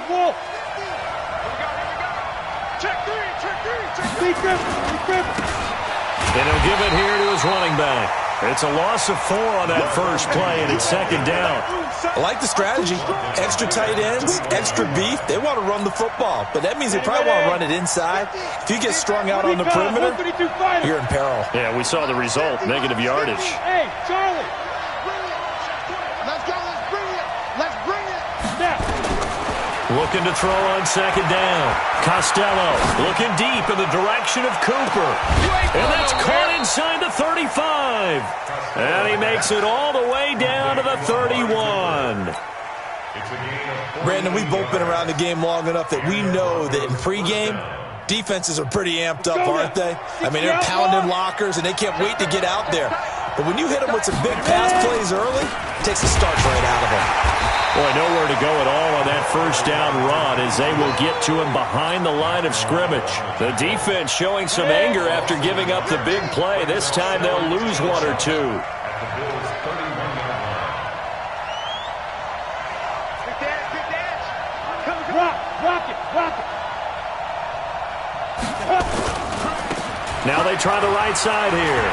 Wolf. Check three. And he'll give it here to his running back. It's a loss of 4 on that first play, and it's second down. I like the strategy. Extra tight ends, extra beef. They want to run the football, but that means they probably want to run it inside. If you get strung out on the perimeter, you're in peril. Yeah, we saw the result, negative yardage. Hey, Charlie. Let's go. Let's bring it. Snap. Looking to throw on second down. Costello looking deep in the direction of Cooper. And that's caught inside the 35. And he makes it all the way down to the 31. Brandon, we've both been around the game long enough that we know that in pregame, defenses are pretty amped up, aren't they? I mean, they're pounding lockers, and they can't wait to get out there. But when you hit them with some big pass plays early, it takes the starch right out of them. Boy, nowhere to go at all on that first down run as they will get to him behind the line of scrimmage. The defense showing some anger after giving up the big play. This time they'll lose 1 or 2. Rock it. Now they try the right side here.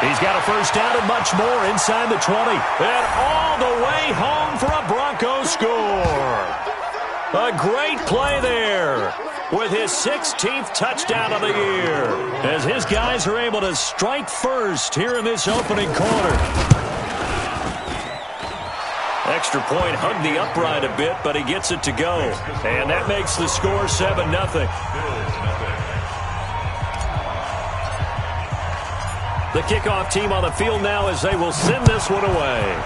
He's got a first down and much more inside the 20. And all the way home for a Broncos score. A great play there with his 16th touchdown of the year as his guys are able to strike first here in this opening quarter. Extra point hugged the upright a bit, but he gets it to go. And that makes the score 7-0. The kickoff team on the field now as they will send this one away.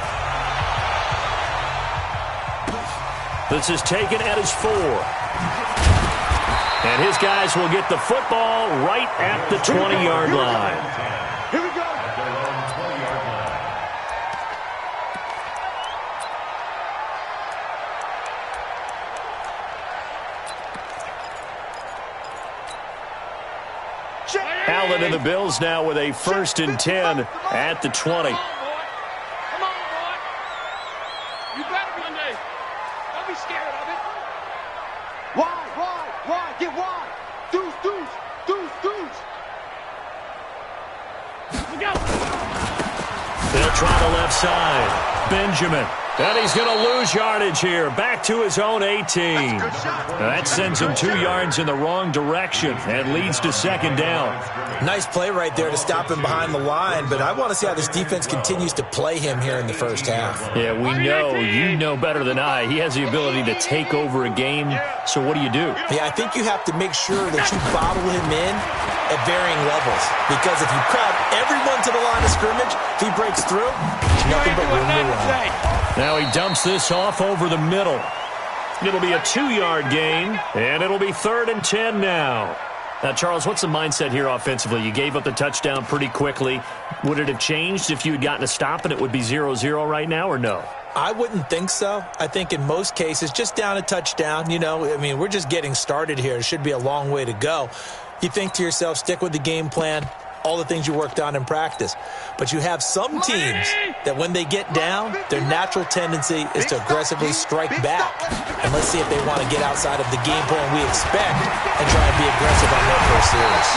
This is taken at his 4. And his guys will get the football right at the 20-yard line. Here we go. Allen and the Bills now with a 1st and 10 at the 20. Come on, boy. You better be. Monday. Don't be scared of it. Wide. Get wide. Deuce. Look out. They'll try the left side. Benjamin. And he's going to lose yardage here. Back to his own 18. That sends him 2 yards in the wrong direction and leads to second down. Nice play right there to stop him behind the line, but I want to see how this defense continues to play him here in the first half. Yeah, we know. You know better than I. He has the ability to take over a game. So what do? Yeah, I think you have to make sure that you bottle him in at varying levels, because if you crowd everyone to the line of scrimmage, if he breaks through, there's nothing but room to run. Now he dumps this off over the middle. It'll be a 2-yard gain, and it'll be 3rd and 10 now. Now, Charles, what's the mindset here offensively? You gave up the touchdown pretty quickly. Would it have changed if you had gotten a stop and it would be 0-0 right now, or no? I wouldn't think so. I think in most cases, just down a touchdown, we're just getting started here. It should be a long way to go. You think to yourself, stick with the game plan, all the things you worked on in practice. But you have some teams that when they get down, their natural tendency is to aggressively strike back. And let's see if they want to get outside of the game plan we expect and try and be aggressive on their first series.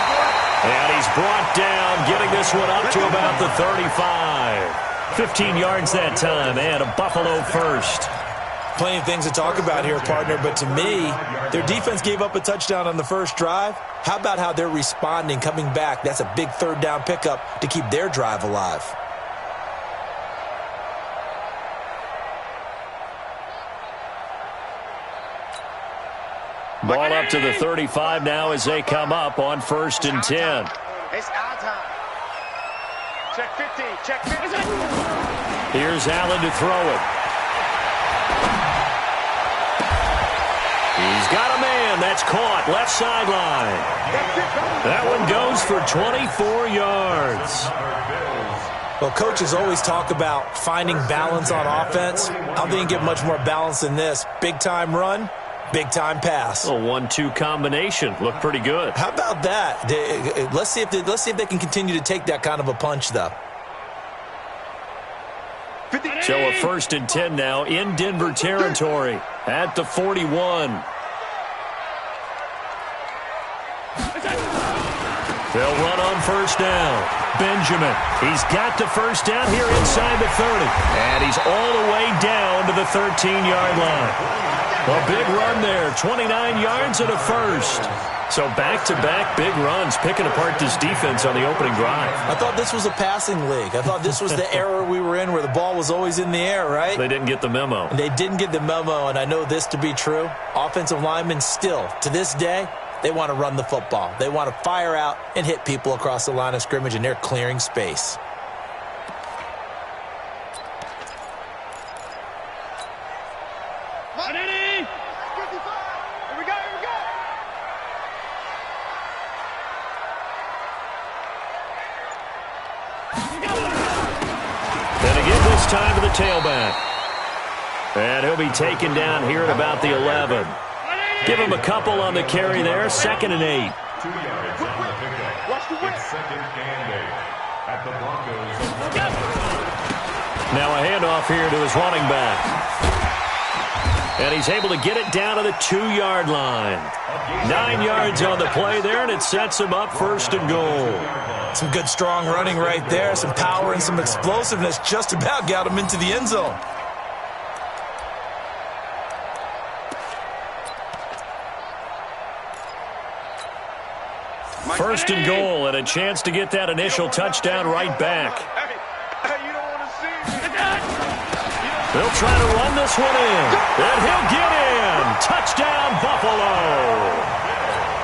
And he's brought down, getting this one up to about the 35. 15 yards that time, and a Buffalo first. Plenty of things to talk about here, partner, but to me, their defense gave up a touchdown on the first drive. How about how they're responding, coming back? That's a big 3rd down pickup to keep their drive alive. Ball up to the 35 now as they come up on 1st and 10. It's our time. Check 15. Here's Allen to throw it. He's got a man. That's caught. Left sideline. That one goes for 24 yards. Well, coaches always talk about finding balance on offense. I don't think you get much more balance than this. Big-time run, big-time pass. A 1-2 combination. Looked pretty good. How about that? Let's see if they can continue to take that kind of a punch, though. So a 1st and 10 now in Denver territory at the 41. They'll run on 1st down. Benjamin, he's got the 1st down here inside the 30. And he's all the way down to the 13-yard line. A big run there, 29 yards and a 1st. So back-to-back big runs, picking apart this defense on the opening drive. I thought this was a passing league. I thought this was the era we were in where the ball was always in the air, right? They didn't get the memo. And they didn't get the memo, and I know this to be true. Offensive linemen still, to this day, they want to run the football. They want to fire out and hit people across the line of scrimmage, and they're clearing space. Time to the tailback. And he'll be taken down here at about the 11. Give him a couple on the carry there. 2nd and 8. 2 yards on the pickup. It's 2nd and 8 at the Broncos. Now a handoff here to his running back. And he's able to get it down to the 2-yard line. 9 yards on the play there, and it sets him up 1st and goal. Some good, strong running right there. Some power and some explosiveness just about got him into the end zone. First and goal, and a chance to get that initial touchdown right back. They'll try to run this one in, and he'll get in. Touchdown, Buffalo.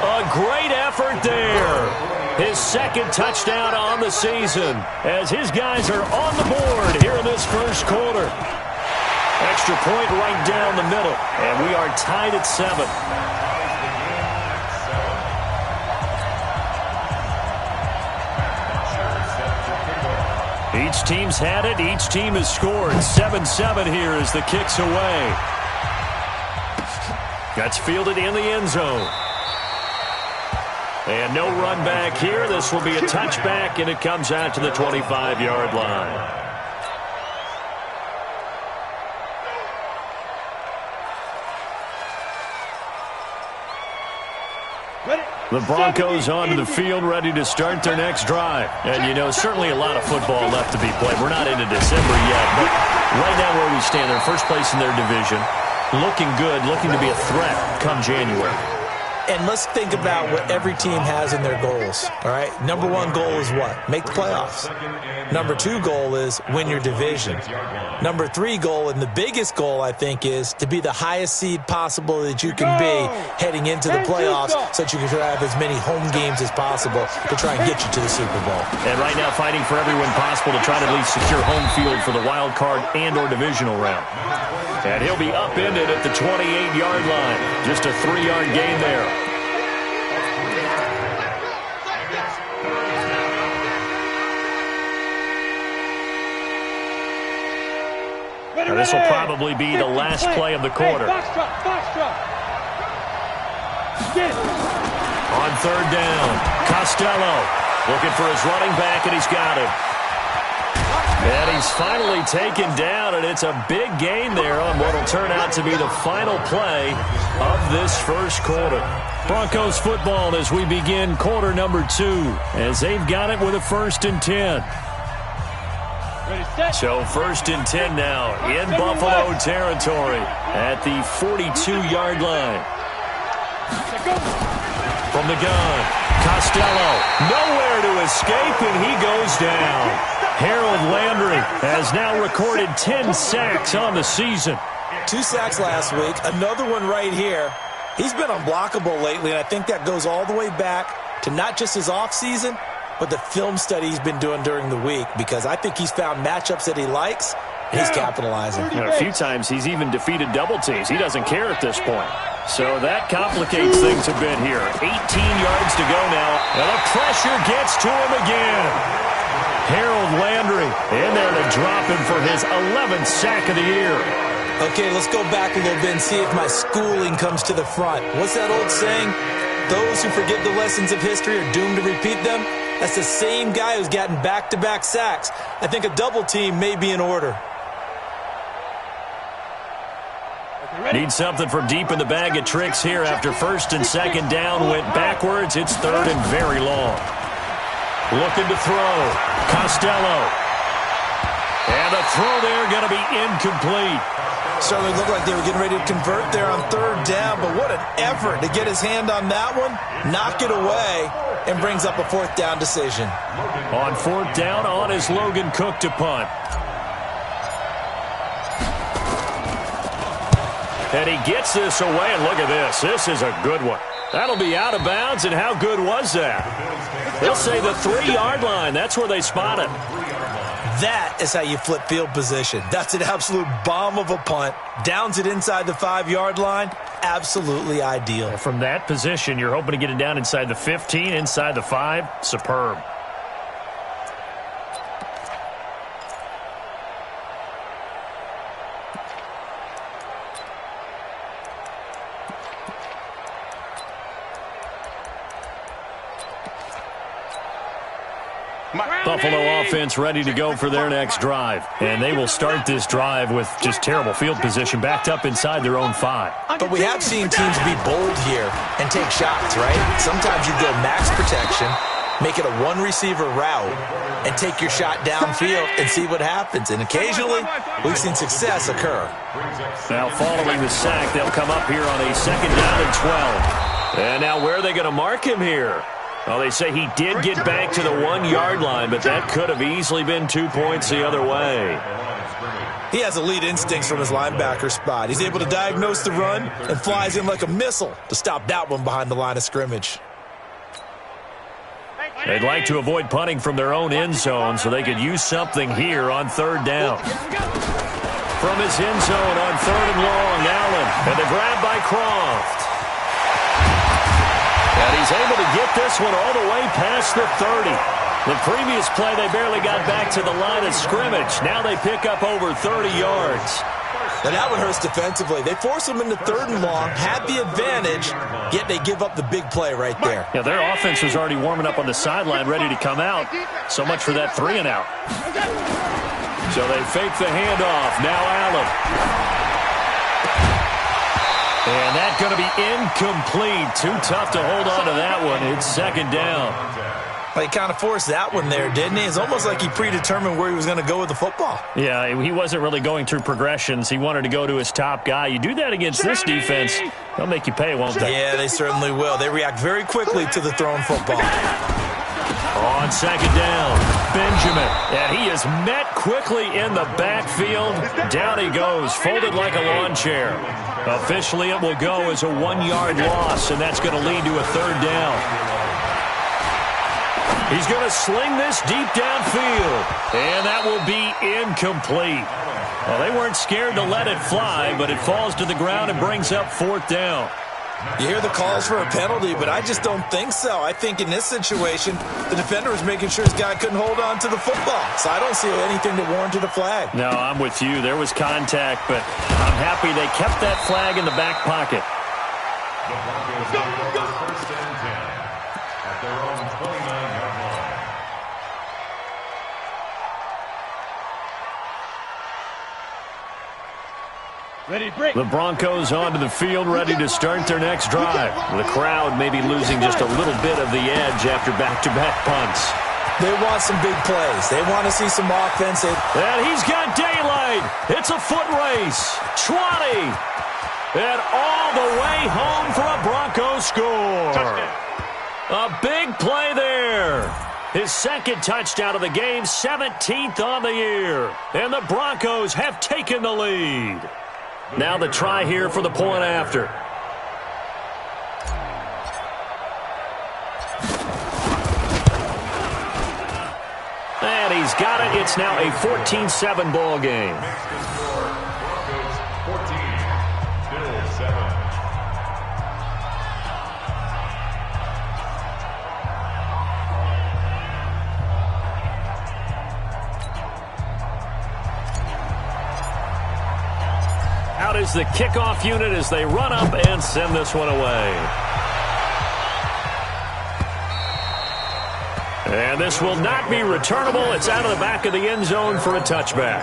A great effort there. His 2nd touchdown on the season as his guys are on the board here in this 1st quarter. Extra point right down the middle, and we are tied at 7. Each team's had it. Each team has scored. 7-7 here as the kick's away. That's fielded in the end zone. And no run back here. This will be a touchback, and it comes out to the 25-yard line. The Broncos onto the field, ready to start their next drive. And, you know, certainly a lot of football left to be played. We're not into December yet, but right now where we stand, they're first place in their division. Looking good, looking to be a threat come January. And let's think about what every team has in their goals, all right? Number 1 goal is what? Make the playoffs. Number 2 goal is win your division. Number 3 goal, and the biggest goal, I think, is to be the highest seed possible that you can be heading into the playoffs so that you can have as many home games as possible to try and get you to the Super Bowl. And right now fighting for every win possible to try to at least secure home field for the wild card and or divisional round. And he'll be upended at the 28-yard line. Just a 3-yard gain there. Now, this will probably be the last play of the quarter. Fox drop. Get it. On 3rd down, Costello looking for his running back, and he's got him. And he's finally taken down, and it's a big gain there on what will turn out to be the final play of this 1st quarter. Broncos football as we begin quarter number 2, as they've got it with a 1st and 10. So 1st and 10 now in Buffalo territory at the 42-yard line. From the gun, Costello, nowhere to escape, and he goes down. Harold Landry has now recorded 10 sacks on the season. 2 sacks last week, another one right here. He's been unblockable lately, and I think that goes all the way back to not just his offseason, but the film study he's been doing during the week, because I think he's found matchups that he likes, and he's capitalizing. And a few times he's even defeated double teams. He doesn't care at this point. So that complicates things a bit here. 18 yards to go now, and the pressure gets to him again. Harold Landry in there to drop him for his 11th sack of the year. Okay, let's go back a little bit and see if my schooling comes to the front. What's that old saying? Those who forget the lessons of history are doomed to repeat them. That's the same guy who's gotten back-to-back sacks. I think a double team may be in order. Need something from deep in the bag of tricks here after first and second down went backwards. It's third and very long. Looking to throw. Costello. And the throw there going to be incomplete. Certainly looked like they were getting ready to convert there on third down, but what an effort to get his hand on that one, knock it away, and brings up a fourth down decision. On fourth down, on is Logan Cook to punt. And he gets this away, and look at this. This is a good one. That'll be out of bounds, and how good was that? They'll say the 3-yard line. That's where they spot it. That is how you flip field position. That's an absolute bomb of a punt. Downs it inside the 5-yard line. Absolutely ideal. From that position, you're hoping to get it down inside the 15, inside the 5. Superb. Buffalo offense ready to go for their next drive. And they will start this drive with just terrible field position backed up inside their own 5. But we have seen teams be bold here and take shots, right? Sometimes you go max protection, make it a one-receiver route, and take your shot downfield and see what happens. And occasionally, we've seen success occur. Now following the sack, they'll come up here on a second down and 12. And now where are they going to mark him here? Well, they say he did get back to the 1-yard line, but that could have easily been 2 points the other way. He has elite instincts from his linebacker spot. He's able to diagnose the run and flies in like a missile to stop that one behind the line of scrimmage. They'd like to avoid punting from their own end zone so they could use something here on third down. From his end zone on third and long, Allen. And the grab by Croft. And he's able to get this one all the way past the 30. The previous play, they barely got back to the line of scrimmage. Now they pick up over 30 yards. And that one hurts defensively. They force him into third and long, had the advantage, yet they give up the big play right there. Yeah, their offense was already warming up on the sideline, ready to come out. So much for that 3 and out. So they fake the handoff. Now Allen. And that's going to be incomplete. Too tough to hold on to that one. It's second down. Well, he kind of forced that one there, didn't he? It's almost like he predetermined where he was going to go with the football. Yeah, he wasn't really going through progressions. He wanted to go to his top guy. You do that against this defense, they'll make you pay, won't they? Yeah, they certainly will. They react very quickly to the thrown football. On second down, Benjamin. And he is met quickly in the backfield. Down he goes, folded like a lawn chair. Officially, it will go as a 1-yard loss, and that's going to lead to a third down. He's going to sling this deep downfield, and that will be incomplete. Well, they weren't scared to let it fly, but it falls to the ground and brings up fourth down. You hear the calls for a penalty, but I just don't think so. I think in this situation, the defender was making sure his guy couldn't hold on to the football. So I don't see anything that warranted a flag. No, I'm with you. There was contact, but I'm happy they kept that flag in the back pocket. The Broncos go first and 10 at their own 29-yard line. The Broncos onto the field, ready to start their next drive. The crowd may be losing just a little bit of the edge after back-to-back punts. They want some big plays. They want to see some offense. And he's got daylight. It's a foot race. 20. And all the way home for a Broncos score. A big play there. His second touchdown of the game, 17th on the year. And the Broncos have taken the lead. Now the try here for the point after. And he's got it. It's now a 14-7 ball game. Broncos 14, Bills 7. Out is the kickoff unit as they run up and send this one away. And this will not be returnable. It's out of the back of the end zone for a touchback.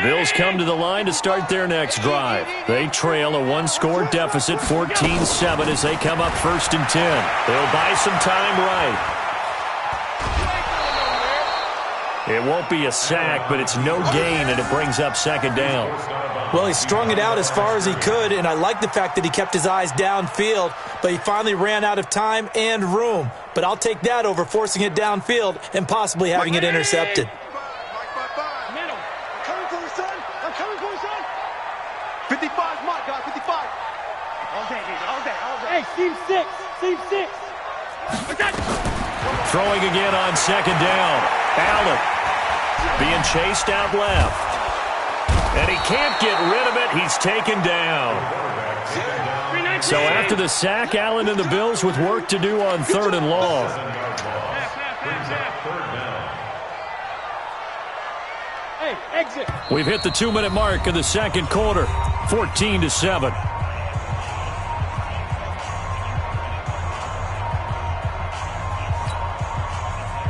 Bills come to the line to start their next drive. They trail a one-score deficit, 14-7, as they come up 1st and 10. They'll buy some time right. It won't be a sack, but it's no gain, and it brings up 2nd down. Well, he strung it out as far as he could, and I like the fact that he kept his eyes downfield, but he finally ran out of time and room. But I'll take that over forcing it downfield and possibly having it intercepted. Middle. I'm coming for you, son. I'm coming for you, son. 55's my guy, 55. All day, baby, all day, all day. Hey, seam 6. Seam 6. Throwing again on 2nd down. Allen being chased out left. And he can't get rid of it. He's taken down. So after the sack, Allen and the Bills with work to do on 3rd and long. Hey, exit. We've hit the 2-minute mark of the 2nd quarter. 14-7.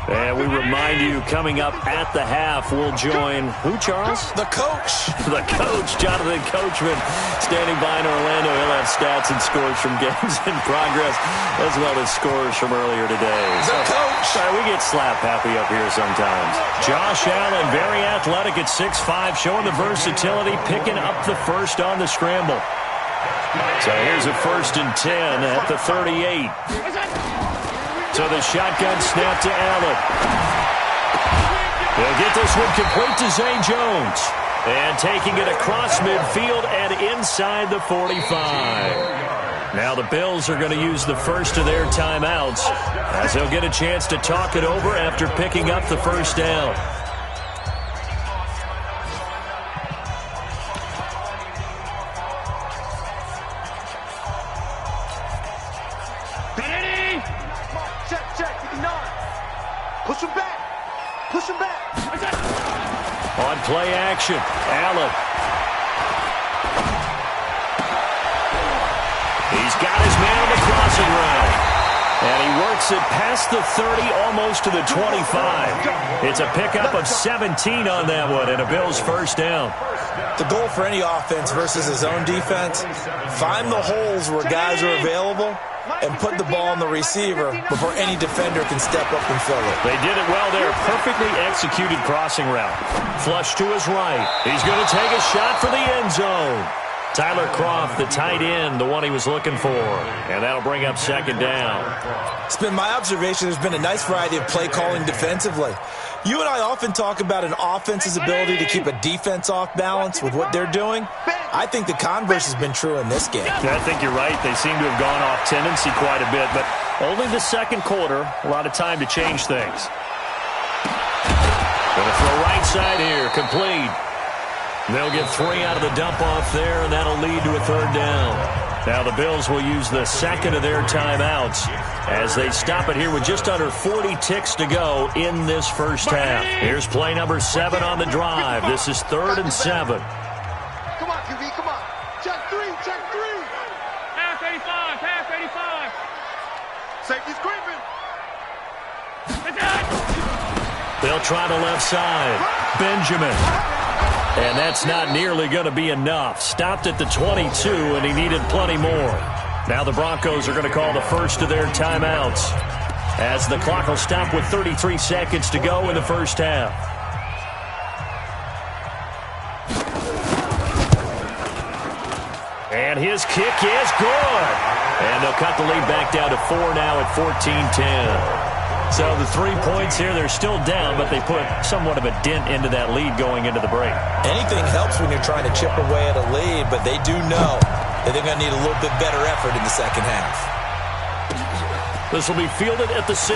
And we remind you, coming up at the half, we'll join who, Charles? The coach. The coach, Jonathan Coachman, standing by in Orlando. He'll have stats and scores from games in progress, as well as scores from earlier today. The coach. Sorry, we get slap happy up here sometimes. Josh Allen, very athletic at 6'5", showing the versatility, picking up the first on the scramble. So here's a 1st and 10 at the 38. So the shotgun snap to Allen. They'll get this one complete to Zay Jones. And taking it across midfield and inside the 45. Now the Bills are going to use the first of their timeouts as they'll get a chance to talk it over after picking up the first down. Push him back. Push him back. On play action, Allen. He's got his man on the crossing route. And he works it past the 30, almost to the 25. It's a pickup of 17 on that one, and a Bills first down. The goal for any offense versus his own defense, find the holes where guys are available and put the ball on the receiver before any defender can step up and fill it. They did it well there. Perfectly executed crossing route. Flush to his right. He's going to take a shot for the end zone. Tyler Croft, the tight end, the one he was looking for. And that'll bring up 2nd down. It's been my observation there's been a nice variety of play calling defensively. You and I often talk about an offense's ability to keep a defense off balance with what they're doing. I think the converse has been true in this game. Yeah, I think you're right. They seem to have gone off tendency quite a bit, but only the 2nd quarter, a lot of time to change things. Going to throw right side here, complete. They'll get 3 out of the dump-off there, and that'll lead to a 3rd down. Now the Bills will use the 2nd of their timeouts as they stop it here with just under 40 ticks to go in this first half. Here's play number 7 on the drive. This is 3rd and 7. Come on, QB, come on. Check 3, check 3. Half 85, half 85. Safety screaming. They'll try the left side. Benjamin. And that's not nearly going to be enough. Stopped at the 22, and he needed plenty more. Now the Broncos are going to call the first of their timeouts as the clock will stop with 33 seconds to go in the first half. And his kick is good. And they'll cut the lead back down to 4 now at 14-10. So the 3 points here, they're still down, but they put somewhat of a dent into that lead going into the break. Anything helps when you're trying to chip away at a lead, but they do know that they're going to need a little bit better effort in the second half. This will be fielded at the 6.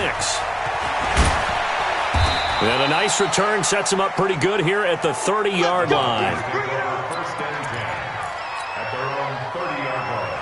And a nice return sets him up pretty good here at the 30-yard line. First and 10 at their own 30-yard line.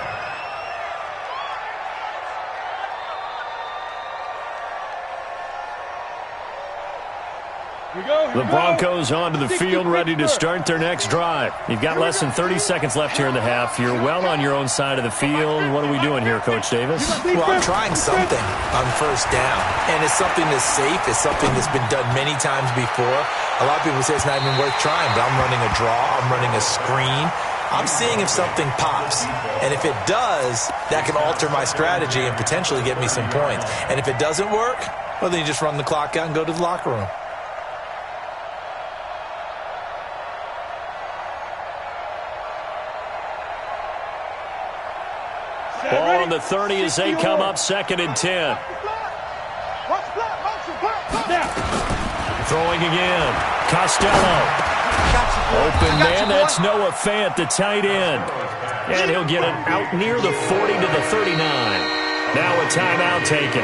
The Broncos onto the field, ready to start their next drive. You've got less than 30 seconds left here in the half. You're well on your own side of the field. What are we doing here, Coach Davis? Well, I'm trying something on first down, and it's something that's safe. It's something that's been done many times before. A lot of people say it's not even worth trying, but I'm running a draw. I'm running a screen. I'm seeing if something pops, and if it does, that can alter my strategy and potentially get me some points. And if it doesn't work, well, then you just run the clock out and go to the locker room. Ball on the 30 as they come up 2nd and 10. Throwing again. Costello. Open man, that's Noah Fant, the tight end. And he'll get it out near the 40 to the 39. Now a timeout taken.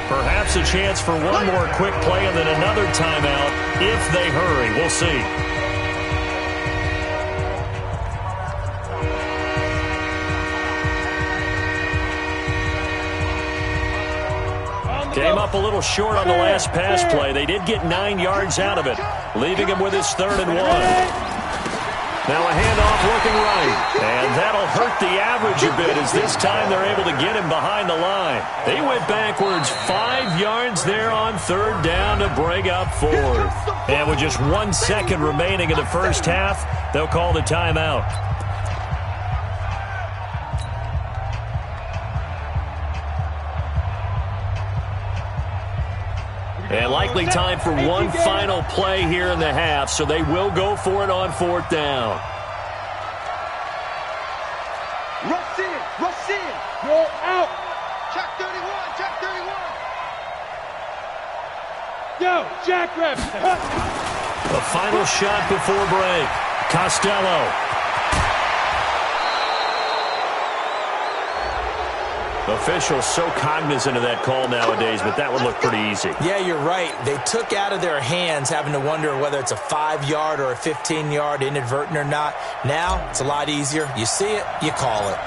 Perhaps a chance for one more quick play and then another timeout if they hurry. We'll see. Came up a little short on the last pass play. They did get 9 yards out of it, leaving him with his 3rd and 1. Now a handoff looking right, and that'll hurt the average a bit as this time they're able to get him behind the line. They went backwards 5 yards there on 3rd down to bring up 4th. And with just 1 second remaining in the first half, they'll call the timeout. And likely time for one final play here in the half, so they will go for it on 4th down. Rush in, rush in. Roll out. Check 31, check 31. Yo, jackrabbit. The final shot before break. Costello. Officials so cognizant of that call nowadays, but that would look pretty easy. Yeah, you're right. They took out of their hands having to wonder whether it's a 5-yard or a 15-yard, inadvertent or not. Now, it's a lot easier. You see it, you call it.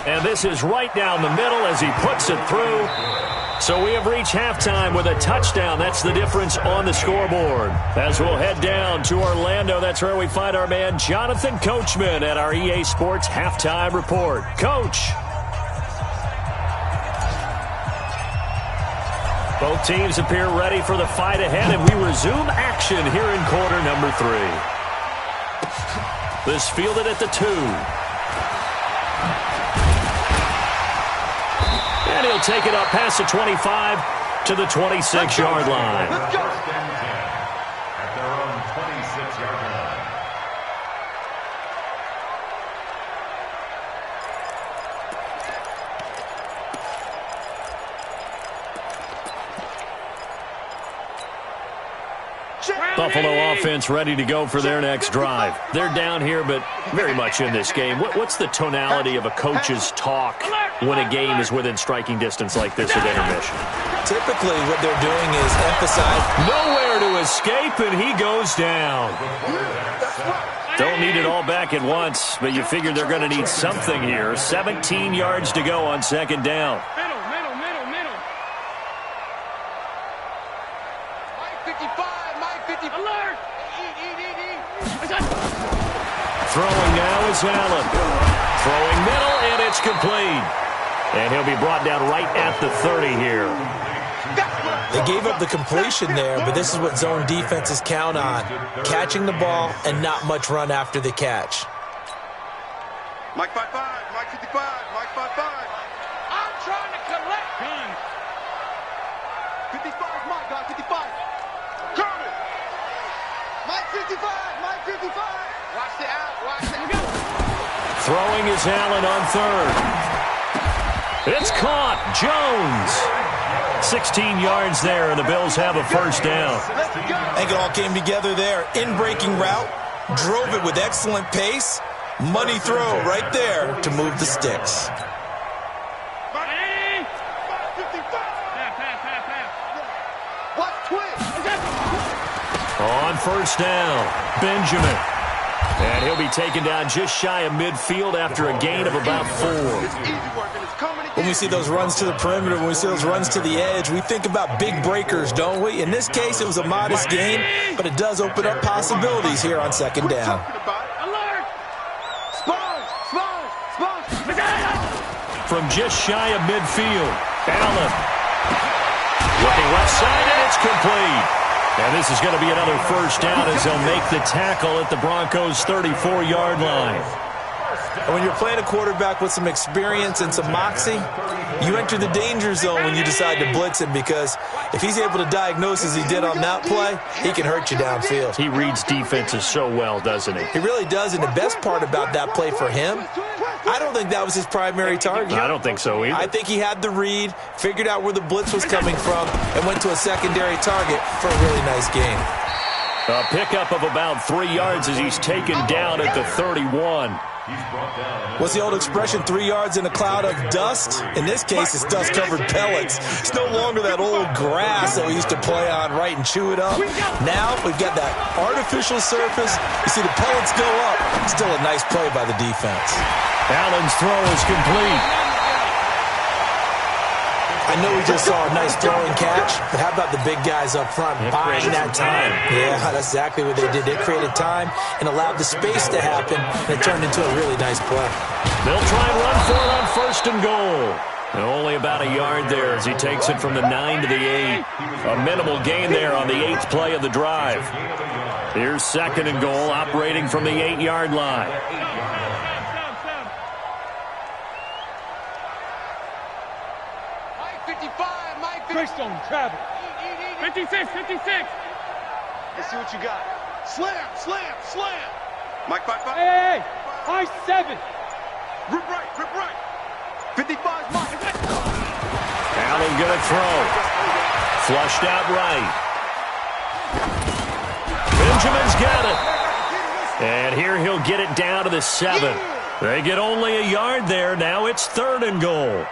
And this is right down the middle as he puts it through. So we have reached halftime with a touchdown. That's the difference on the scoreboard. As we'll head down to Orlando, that's where we find our man Jonathan Coachman at our EA Sports Halftime Report. Coach. Both teams appear ready for the fight ahead, and we resume action here in quarter number 3. This fielded at the 2. And he'll take it up past the 25 to the 26-yard line. First and 10 at their own 26-yard line. Buffalo offense ready to go for their next drive. They're down here, but very much in this game. What's the tonality of a coach's talk when a game is within striking distance like this at intermission? Typically, what they're doing is emphasize. Nowhere to escape, and he goes down. Don't need it all back at once, but you figure they're going to need something here. 17 yards to go on 2nd down. Middle. Mike 55, Mike 50. Alert! Throwing now is Allen. Throwing middle, and it's complete. And he'll be brought down right at the 30 here. They gave up the completion there, but this is what zone defenses count on. Catching the ball and not much run after the catch. Mike 55, Mike 55, Mike 55. I'm trying to collect. Gun. 55, Mike, guy, 55. Kermit. Mike 55, Mike 55. Watch it out, watch it. Throwing is Allen on 3rd. It's caught. Jones. 16 yards there, and the Bills have a first down. I think it all came together there. In-breaking route, drove it with excellent pace. Money throw right there to move the sticks. On first down, Benjamin. And he'll be taken down just shy of midfield after a gain of about 4. when we see those runs to the perimeter, when we see those runs to the edge, we think about big breakers, don't we? In this case, it was a modest gain, but it does open up possibilities here on second down. From just shy of midfield, Allen looking left side, and it's complete. And this is going to be another first down as they'll make the tackle at the Broncos' 34-yard line. And when you're playing a quarterback with some experience and some moxie, you enter the danger zone when you decide to blitz him, because if he's able to diagnose as he did on that play, he can hurt you downfield. He reads defenses so well, doesn't he? He really does, and the best part about that play for him, I don't think that was his primary target. I don't think so either. I think he had the read, figured out where the blitz was coming from, and went to a secondary target for a really nice gain. A pickup of about 3 yards as he's taken down at the 31. What's the old expression, 3 yards in a cloud of dust? In this case, it's dust-covered pellets. It's no longer that old grass that we used to play on, right, and chew it up. Now we've got that artificial surface. You see the pellets go up. Still a nice play by the defense. Allen's throw is complete. I know we just saw a nice throw and catch, but how about the big guys up front buying that time? Yeah, that's exactly what they did. They created time and allowed the space to happen, and it turned into a really nice play. They'll try and run for it on first and goal. And only about a yard there as he takes it from the 9 to the 8. A minimal gain there on the 8th play of the drive. Here's second and goal, operating from the 8-yard line. Greystone, travel. 56, 56. Let's see what you got. Slam, slam, slam. Mike, 5-5. Hey, high 7. Rip right. 55, Mike. Allen gonna throw. Flushed out right. Benjamin's got it. And here he'll get it down to the 7. They get only a yard there. Now it's third and goal.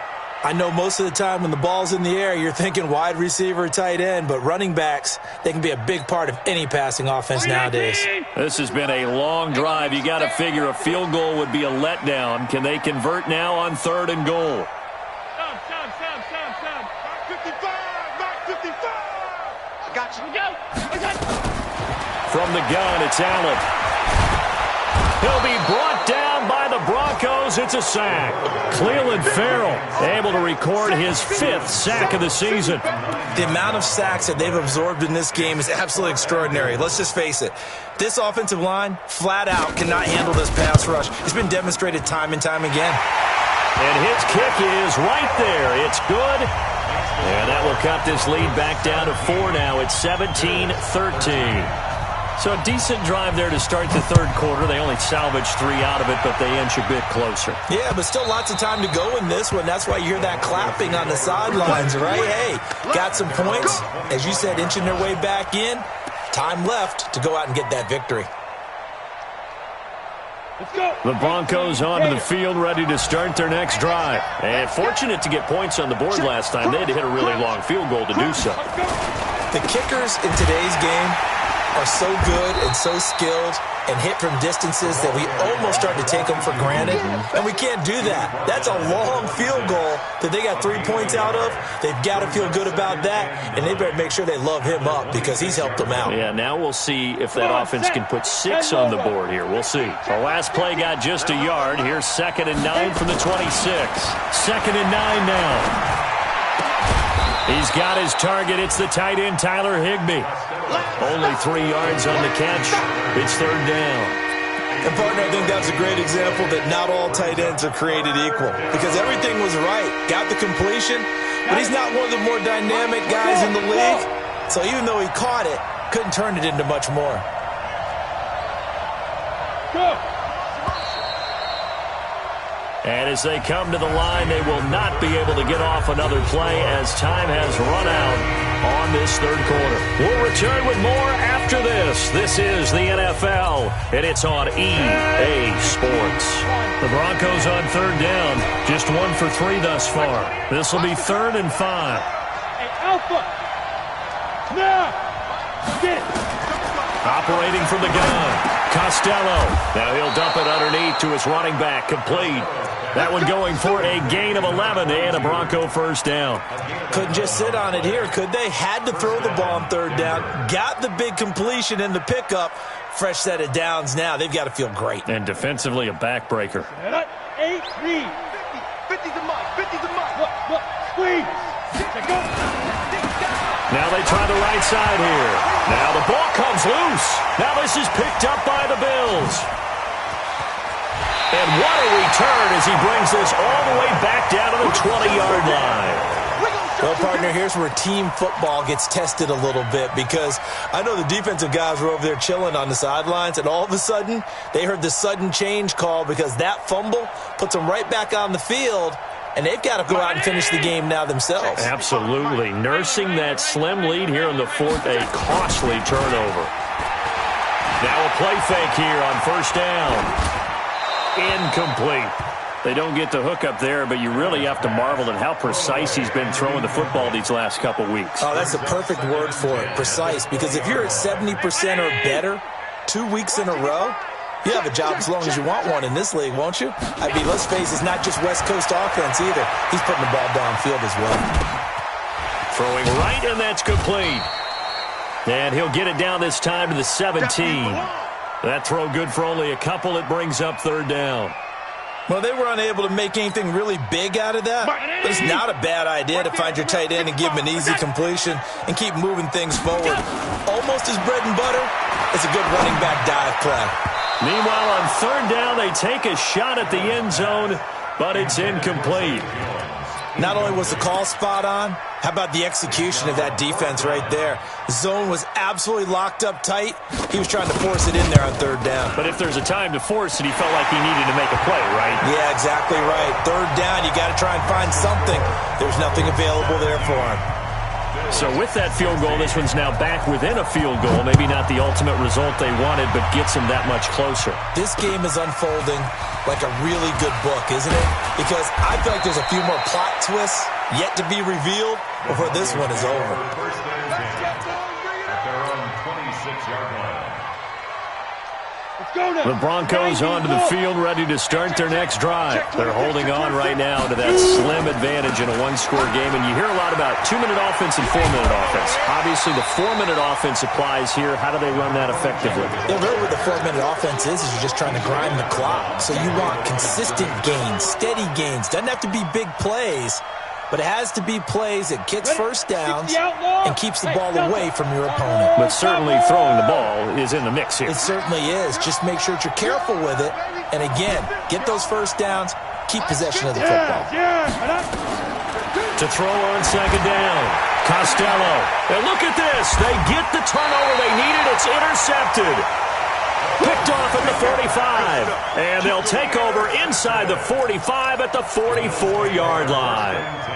I know most of the time when the ball's in the air, you're thinking wide receiver, tight end, but running backs, they can be a big part of any passing offense nowadays. This has been a long drive. You got to figure a field goal would be a letdown. Can they convert now on third and goal? Stop. 55, Mike 55. I got you. From the gun, it's Allen. He'll be brought down by the Broncos. It's a sack. Cleveland Farrell able to record his 5th sack of the season. The amount of sacks that they've absorbed in this game is absolutely extraordinary. Let's just face it. This offensive line, flat out, cannot handle this pass rush. It's been demonstrated time and time again. And his kick is right there. It's good. And that will cut this lead back down to 4 now. It's 17-13. So a decent drive there to start the third quarter. They only salvaged 3 out of it, but they inch a bit closer. Yeah, but still lots of time to go in this one. That's why you hear that clapping on the sidelines, right? Hey, got some points. As you said, inching their way back in. Time left to go out and get that victory. Let's go. The Broncos onto the field, ready to start their next drive. And fortunate to get points on the board last time. They had to hit a really long field goal to do so. The kickers in today's game are so good and so skilled and hit from distances that we almost start to take them for granted, and we can't do that. That's a long field goal that they got 3 points out of. They've got to feel good about that, and they better make sure they love him up because he's helped them out. Yeah, now we'll see if that offense can put 6 on the board here. We'll see. The last play got just a yard. Here's 2nd and 9 from the 26. 2nd and 9 now. He's got his target. It's the tight end, Tyler Higbee. Only 3 yards on the catch. It's third down. And, partner, I think that's a great example that not all tight ends are created equal because everything was right. Got the completion, but he's not one of the more dynamic guys in the league. So even though he caught it, couldn't turn it into much more. Go. And as they come to the line, they will not be able to get off another play as time has run out on this third quarter. We'll return with more after this. This is the NFL, and it's on EA Sports. The Broncos on third down, just 1 for 3 thus far. This will be 3rd and 5. Hey, Alpha. Now. Get it. Operating from the gun. Costello. Now he'll dump it underneath to his running back. Complete. That one going for a gain of 11 and a Bronco first down. Couldn't just sit on it here, could they? Had to throw the ball on third down. Got the big completion in the pickup. Fresh set of downs now. They've got to feel great. And defensively, a backbreaker. 8, 3. 50's a mark. 50's a mark. Look. Squeeze. Now they try the right side here. Now the ball comes loose. Now this is picked up by the Bills. And what a return as he brings this all the way back down to the 20-yard line. Well, partner, here's where team football gets tested a little bit, because I know the defensive guys were over there chilling on the sidelines, and all of a sudden they heard the sudden change call because that fumble puts them right back on the field, and they've got to go out and finish the game now themselves. Absolutely. Nursing that slim lead here in the fourth, a costly turnover. Now a play fake here on first down. Incomplete. They don't get the hook up there, but you really have to marvel at how precise he's been throwing the football these last couple weeks. Oh, that's a perfect word for it, precise, because if you're at 70% or better 2 weeks in a row, you have a job as long as you want one in this league, won't you? I mean, let's face it, it's not just West Coast offense either. He's putting the ball downfield as well. Throwing right, and that's complete. And he'll get it down this time to the 17. That throw good for only a couple. It brings up third down. Well, they were unable to make anything really big out of that, but it's not a bad idea to find your tight end and give him an easy completion and keep moving things forward. Almost his bread and butter. It's a good running back dive play. Meanwhile, on third down, they take a shot at the end zone, but it's incomplete. Not only was the call spot on, how about the execution of that defense right there? The zone was absolutely locked up tight. He was trying to force it in there on third down. But if there's a time to force it, he felt like he needed to make a play, right? Yeah, exactly right. Third down, you got to try and find something. There's nothing available there for him. So with that field goal, this one's now back within a field goal. Maybe not the ultimate result they wanted, but gets them that much closer. This game is unfolding like a really good book, isn't it? Because I feel like there's a few more plot twists yet to be revealed before this one is over. First and 10 at their own 26-yard line. The Broncos onto the field, ready to start their next drive. They're holding on right now to that slim advantage in a one-score game, and you hear a lot about 2-minute offense and 4-minute offense. Obviously, the 4-minute offense applies here. How do they run that effectively? Yeah, really what the 4-minute offense is you're just trying to grind the clock. So you want consistent gains, steady gains. Doesn't have to be big plays, but it has to be plays that gets first downs and keeps the ball away from your opponent. But certainly throwing the ball is in the mix here. It certainly is. Just make sure that you're careful with it. And again, get those first downs, keep possession of the football. To throw on second down, Costello. And look at this. They get the turnover they needed. It's intercepted. Picked off at the 45. And they'll take over inside the 45 at the 44-yard line.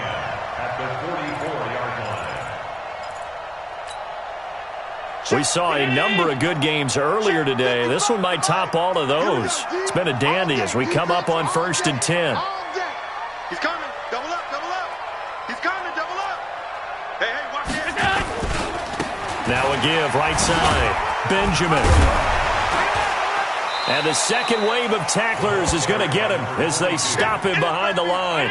We saw a number of good games earlier today. This one might top all of those. It's been a dandy as we come up on first and 10. He's coming. Double up, double up. He's coming, double up. Hey, watch it. Now a give, right side. Benjamin. And the second wave of tacklers is going to get him as they stop him behind the line.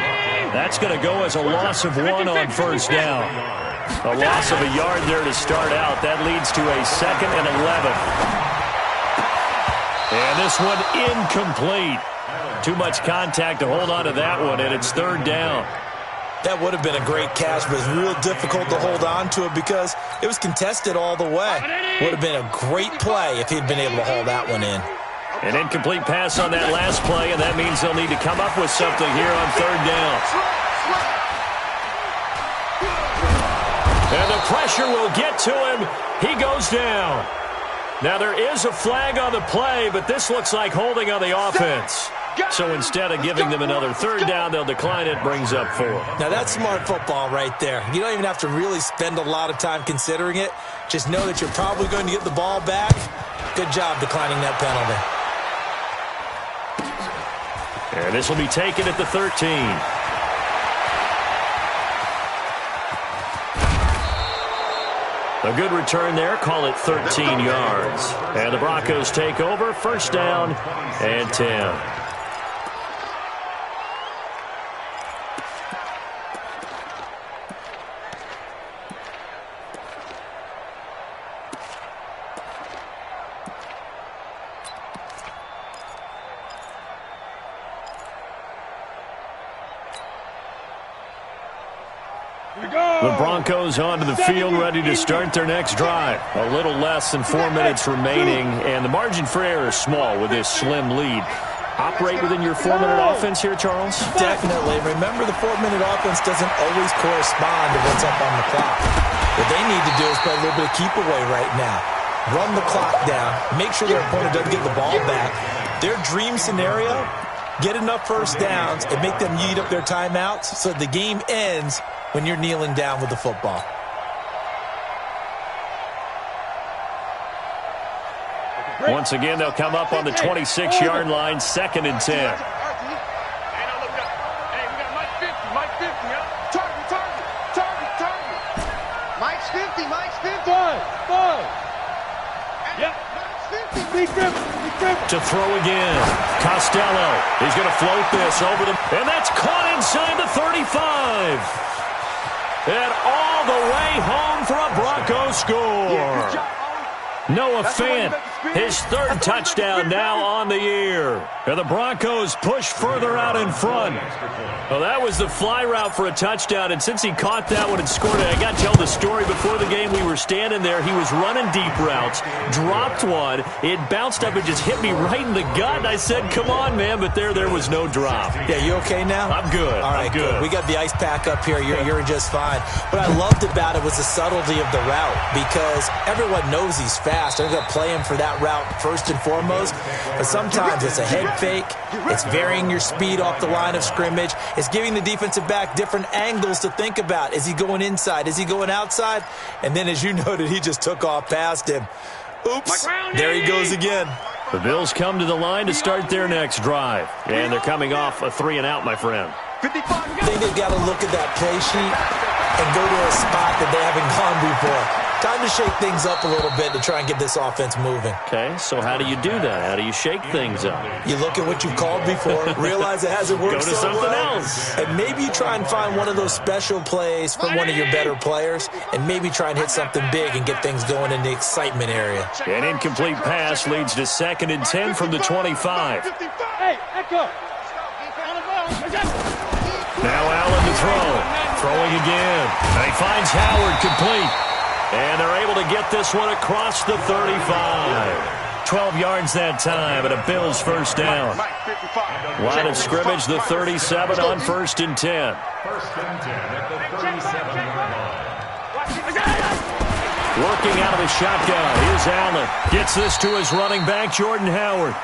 That's going to go as a loss of 1 on first down. A loss of a yard there to start out. That leads to a 2nd and 11. And this one incomplete. Too much contact to hold on to that one, and it's third down. That would have been a great catch, but it's real difficult to hold on to it because it was contested all the way. Would have been a great play if he'd been able to hold that one in. An incomplete pass on that last play, and that means they'll need to come up with something here on third down. And the pressure will get to him. He goes down. Now, there is a flag on the play, but this looks like holding on the offense. So instead of giving them another third down, they'll decline it, brings up 4. Now, that's smart football right there. You don't even have to really spend a lot of time considering it. Just know that you're probably going to get the ball back. Good job declining that penalty. And this will be taken at the 13. A good return there. Call it 13 yards. And the Broncos take over. First down and 10. The Broncos onto the field, ready to start their next drive. A little less than 4 minutes remaining, and the margin for error is small with this slim lead. Operate within your 4-minute offense here, Charles? Definitely. Remember, the 4-minute offense doesn't always correspond to what's up on the clock. What they need to do is play a little bit of keep away right now. Run the clock down. Make sure their opponent doesn't get the ball back. Their dream scenario, get enough first downs and make them eat up their timeouts so the game ends when you're kneeling down with the football. Once again, they'll come up on the 26-yard line, 2nd and 10. Hey, we got Mike 50, Mike 50, huh? Target. Mike's 50, Mike's 50. Five. Yep. Mike's 50. To throw again. Costello. He's going to float this over the... And that's caught inside the 35. And all the way home for a Broncos score. Noah Fant, his 3rd touchdown now on the year. And the Broncos push further out in front. Well, that was the fly route for a touchdown, and since he caught that one and scored it, I got to tell the story. Before the game, we were standing there. He was running deep routes, dropped one. It bounced up and just hit me right in the gut. And I said, come on, man, but there was no drop. Yeah, you okay now? I'm good. All right, I'm good. We got the ice pack up here. You're just fine. What I loved about it was the subtlety of the route, because everyone knows he's fast. They're going to play him for that route first and foremost. But sometimes it's a head fake. It's varying your speed off the line of scrimmage. It's giving the defensive back different angles to think about. Is he going inside? Is he going outside? And then, as you noted, he just took off past him. Oops. There he goes again. The Bills come to the line to start their next drive. And they're coming off a 3-and-out, my friend. I think they've got to look at that play sheet and go to a spot that they haven't gone before. Time to shake things up a little bit to try and get this offense moving. Okay, so how do you do that? How do you shake things up? You look at what you've called before, realize it hasn't worked Go to so something well, else. and maybe you try and find one of those special plays from one of your better players, and maybe try and hit something big and get things going in the excitement area. An incomplete pass leads to 2nd and 10 from the 25. Hey, Echo. Now Allen to throw. Throwing again. And he finds Howard complete. And they're able to get this one across the 35. 12 yards that time, and a Bills first down. Line of scrimmage, the 37 on 1st and 10. 1st and 10 at the 37-yard line. Working out of the shotgun. Here's Allen. Gets this to his running back, Jordan Howard.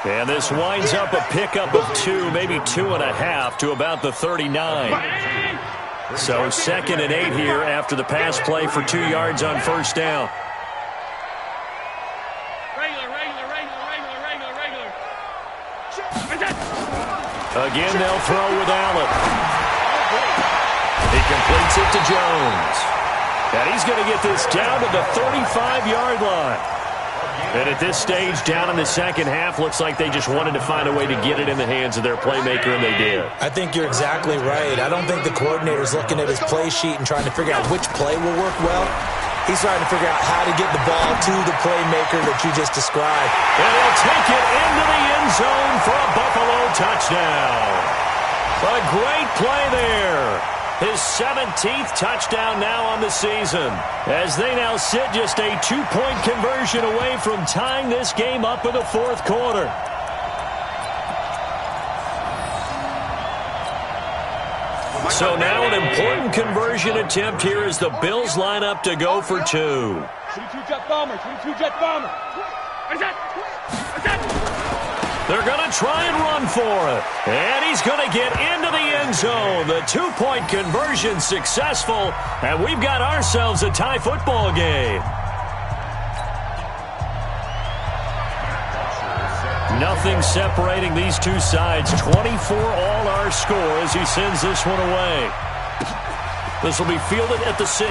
And this winds up a pickup of 2, maybe 2.5 to about the 39. So 2nd and 8 here after the pass play for 2 yards on 1st down. Again, they'll throw with Allen. He completes it to Jones. And he's going to get this down to the 35-yard line. And at this stage, down in the second half, looks like they just wanted to find a way to get it in the hands of their playmaker, and they did. I think you're exactly right. I don't think the coordinator's looking at his play sheet and trying to figure out which play will work well. He's trying to figure out how to get the ball to the playmaker that you just described. And he'll take it into the end zone for a Buffalo touchdown. A great play there. His 17th touchdown now on the season, as they now sit just a 2-point conversion away from tying this game up in the 4th quarter. So now an important conversion attempt here as the Bills line up to go for 2. 22 jet bomber, 22 jet bomber. They're going to try and run for it. And he's going to get into the end zone. The 2-point conversion successful. And we've got ourselves a tie football game. Nothing separating these two sides. 24 all our score as he sends this one away. This will be fielded at the 6.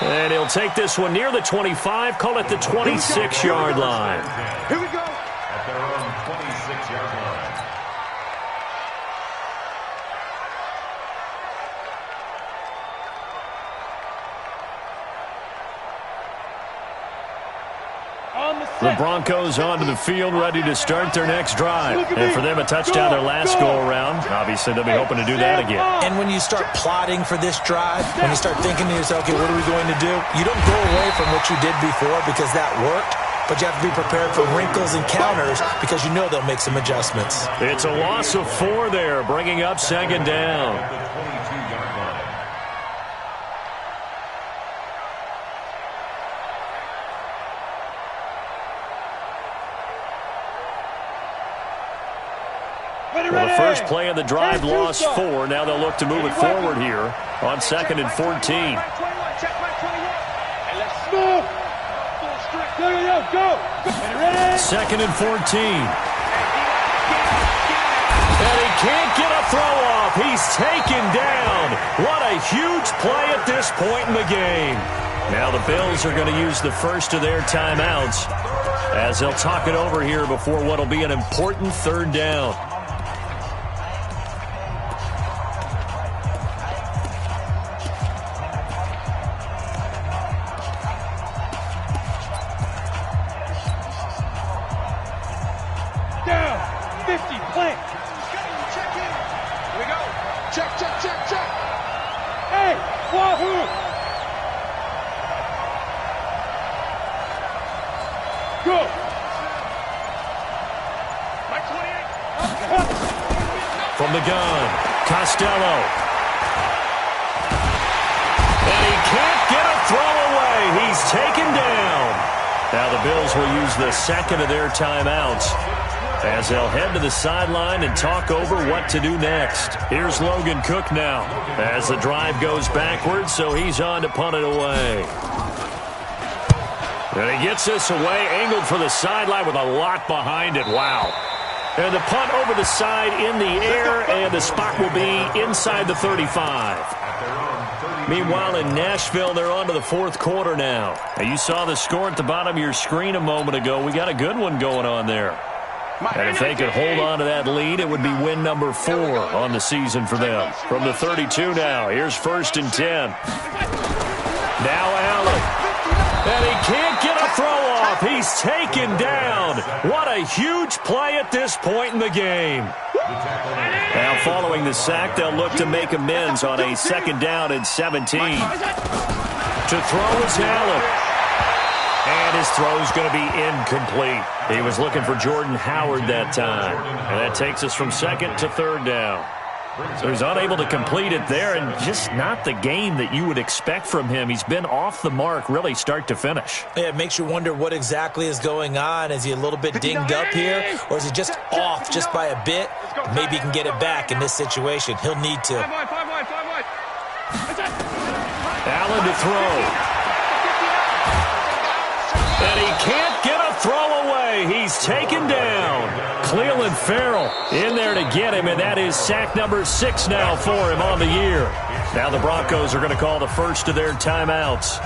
And he'll take this one near the 25, call it the 26-yard line. Here we go. At their own 26-yard line. The Broncos onto the field, ready to start their next drive. And for them, a touchdown their last go-around. Obviously, they'll be hoping to do that again. And when you start plotting for this drive, when you start thinking to yourself, okay, what are we going to do? You don't go away from what you did before because that worked, but you have to be prepared for wrinkles and counters because you know they'll make some adjustments. It's a loss of 4 there, bringing up second down. The 22-yard line. Well, the first play of the drive lost 4. Now they'll look to move it forward here on 2nd and 14. Second and 14. And he can't get a throw off. He's taken down. What a huge play at this point in the game. Now the Bills are going to use the first of their timeouts as they'll talk it over here before what will be an important 3rd down. From the gun, Costello. And he can't get a throw away. He's taken down. Now the Bills will use the second of their timeouts as they'll head to the sideline and talk over what to do next. Here's Logan Cook now as the drive goes backwards, so he's on to punt it away. And he gets this away, angled for the sideline with a lot behind it. Wow. And the punt over the side in the air, and the spot will be inside the 35. Meanwhile, in Nashville, they're on to the 4th quarter now. And you saw the score at the bottom of your screen a moment ago. We got a good one going on there. And if they could hold on to that lead, it would be win number 4 on the season for them. From the 32 now, here's 1st and 10. Now Allen. And he can't get a throw off. He's taken down. What a huge play at this point in the game. Now following the sack, they'll look to make amends on a 2nd down and 17. To throw is Allen. And his throw is going to be incomplete. He was looking for Jordan Howard that time. And that takes us from 2nd to 3rd down. So he's unable to complete it there, and just not the game that you would expect from him. He's been off the mark really start to finish. Yeah, it makes you wonder what exactly is going on. Is he a little bit dinged up here, or is he just off just by a bit? Maybe he can get it back in this situation. He'll need to. Allen to throw. And he can't get a throw away. He's taken down. Cleveland Farrell in there to get him, and that is sack number 6 now for him on the year. Now the Broncos are going to call the first of their timeouts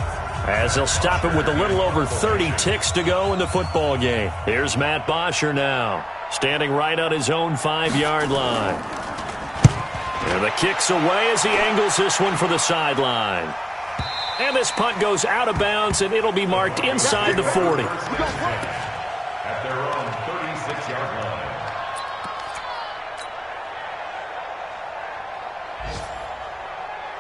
as they'll stop it with a little over 30 ticks to go in the football game. Here's Matt Bosher now, standing right on his own 5-yard line. And the kick's away as he angles this one for the sideline. And this punt goes out of bounds, and it'll be marked inside the 40. At their own 36-yard line.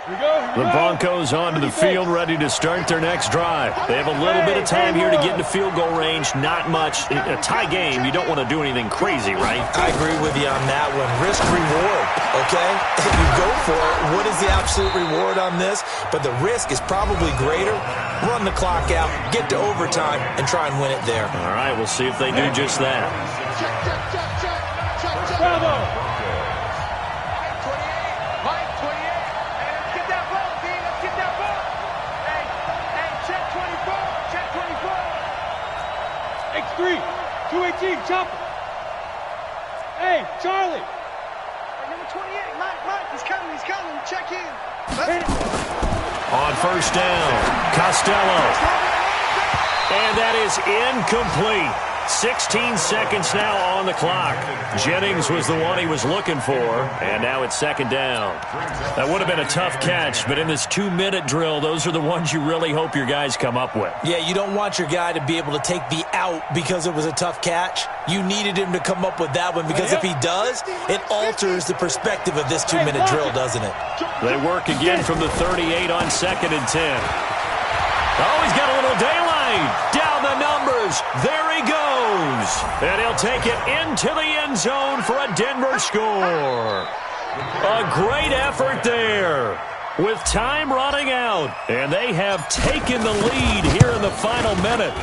The Broncos onto the field, ready to start their next drive. They have a little bit of time here to get into field goal range. Not much. In a tie game, you don't want to do anything crazy, right? I agree with you on that one. Risk reward, okay? If you go for it, what is the absolute reward on this? But the risk is probably greater. Run the clock out, get to overtime, and try and win it there. All right, we'll see if they do just that. Bravo! X3, 218, chopper. Hey, Charlie. Hey, number 28, Mike, he's coming, check in. On on first down. Costello. And that is incomplete. 16 seconds now on the clock. Jennings was the one he was looking for, and now it's second down. That would have been a tough catch, but in this 2-minute drill, those are the ones you really hope your guys come up with. Yeah, you don't want your guy to be able to take the out because it was a tough catch. You needed him to come up with that one, because if he does, it alters the perspective of this 2-minute drill, doesn't it? They work again from the 38 on 2nd and 10. Oh, he's got a little daylight. Down the numbers. There he goes. And he'll take it into the end zone for a Denver score. A great effort there with time running out. And they have taken the lead here in the final minute.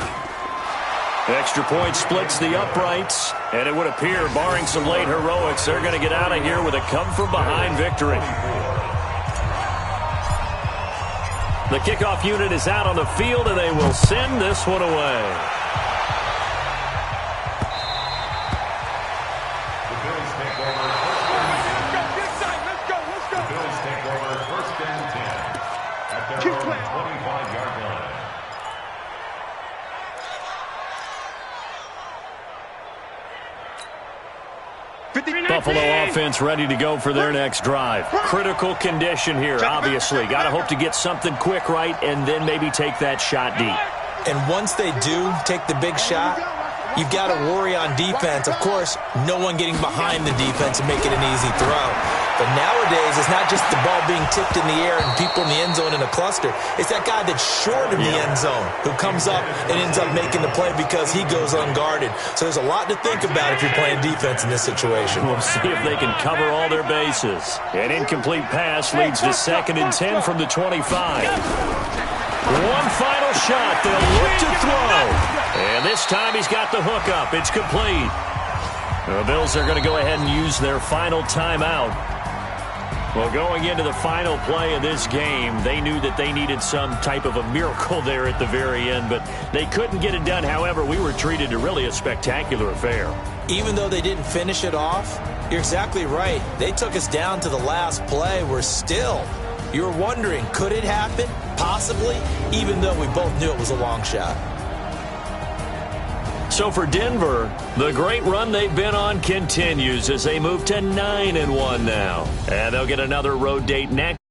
Extra point splits the uprights. And it would appear, barring some late heroics, they're going to get out of here with a come-from-behind victory. The kickoff unit is out on the field, and they will send this one away. The Bills take over first and 10 at their own 25-yard line. Buffalo offense ready to go for their next drive. Critical condition here, obviously. Got to hope to get something quick right and then maybe take that shot deep. And once they do take the big shot, you've got to worry on defense. Of course, no one getting behind the defense and make it an easy throw. But nowadays, it's not just the ball being tipped in the air and people in the end zone in a cluster. It's that guy that's short in the end zone who comes up and ends up making the play because he goes unguarded. So there's a lot to think about if you're playing defense in this situation. We'll see if they can cover all their bases. An incomplete pass leads to 2nd and 10 from the 25. One final shot. They'll look to throw. And this time he's got the hook up. It's complete. The Bills are going to go ahead and use their final timeout. Well, going into the final play of this game, they knew that they needed some type of a miracle there at the very end, but they couldn't get it done. However, we were treated to really a spectacular affair. Even though they didn't finish it off, you're exactly right. They took us down to the last play. We're still, you're wondering, could it happen? Possibly, even though we both knew it was a long shot. So for Denver, the great run they've been on continues as they move to 9-1 now. And they'll get another road date next.